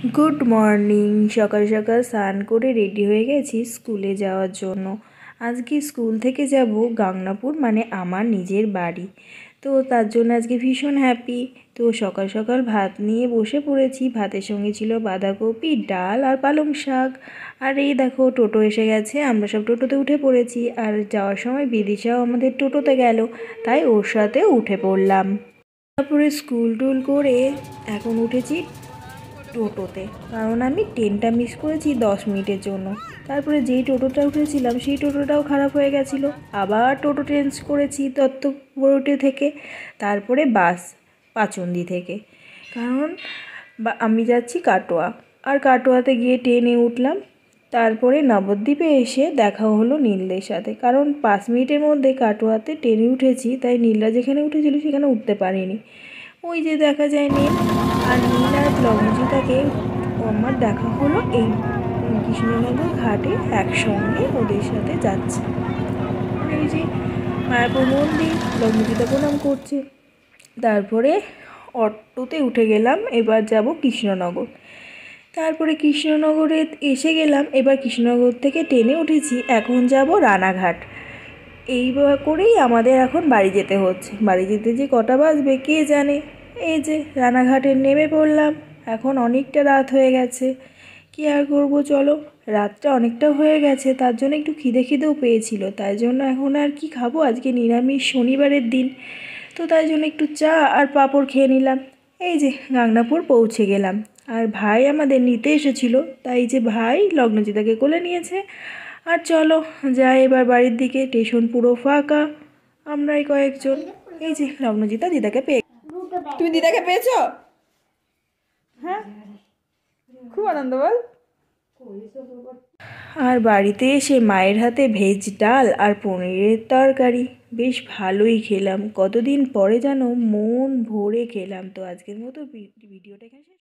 Good morning. সকাল সকাল স্নান করে রেডি হয়ে গেছি স্কুলে যাওয়ার জন্য। আজকে স্কুল থেকে যাব গাংনাপুর, মানে আমার নিজের বাড়ি। তো তার জন্য আজকে ভীষণ হ্যাপি। তো সকাল সকাল ভাত নিয়ে বসে পড়েছি। ভাতের সঙ্গে ছিল বাঁধাকপি, ডাল আর পালং শাক। আর এই দেখো টোটো এসে গেছে, আমরা সব টোটোতে উঠে পড়েছি। আর যাওয়ার সময় বিদিশাও আমাদের টোটোতে গেল, তাই ওর সাথে উঠে পড়লাম। তারপরে স্কুল টুল করে এখন উঠেছি টোটোতে, কারণ আমি ট্রেনটা মিস করেছি 10 মিনিটের জন্য। তারপরে যেই টোটোটা উঠেছিলাম সেই টোটোটাও খারাপ হয়ে গেছিলো, আবার টোটো চেঞ্জ করেছি দত্তপুরটে থেকে, তারপরে বাস পাচন্দি থেকে, কারণ আমি যাচ্ছি কাটোয়া। আর কাটোয়াতে গিয়ে ট্রেনে উঠলাম। তারপরে নবদ্বীপে এসে দেখা হলো নীলদের সাথে, কারণ 5 মিনিটের মধ্যে কাটোয়াতে ট্রেনে উঠেছি, তাই নীলরা যেখানে উঠেছিল সেখানে উঠতে পারিনি। ওই যে দেখা যায় নীল, আর নীল আর লগ্নজিতাকে আমার দেখা হলো এই কৃষ্ণনগর ঘাটে একসঙ্গে ওদের সাথে যাচ্ছে। এই যে মায়াপুর মন্দির, লগ্নজিতা প্রণাম করছে। তারপরে অটোতে উঠে গেলাম, এবার যাব কৃষ্ণনগর। তারপরে কৃষ্ণনগরে এসে গেলাম। এবার কৃষ্ণনগর থেকে ট্রেনে উঠেছি, এখন যাব রানাঘাট। এইবার করেই আমাদের এখন বাড়ি যেতে হচ্ছে। বাড়ি যেতে যে কটা বাজবে কে জানে। এই যে রানাঘাটে নেমে পড়লাম। এখন অনেকটা রাত হয়ে গেছে, কী আর করবো, চলো। রাতটা অনেকটা হয়ে গেছে, তার জন্য একটু খিদেও পেয়েছিল, তাই জন্য এখন আর কি খাবো, আজকে নিরামিষ শনিবারের দিন, তো তাই জন্য একটু চা আর পাঁপড় খেয়ে নিলাম। এই যে গাংনাপুর পৌঁছে গেলাম। আর ভাই আমাদের নিতে এসেছিলো, তাই যে ভাই লগ্নজিতাকে কোলে নিয়েছে। আর চলো যাই এবার বাড়ির দিকে। স্টেশন পুরো ফাঁকা, আমরাই কয়েকজন। এই যে লগ্নজিতা দিদাকে পেয়ে। তুমি দিদাকে পেয়েছো? হ্যাঁ, খুব আনন্দ বল। আর বাড়িতে এসে মায়ের হাতে ভেজ ডাল আর পনিরের তরকারি বেশ ভালোই খেলাম। কতদিন পরে যেন মন ভরে খেলাম। তো আজকের মতো ভিডিওটা এখানে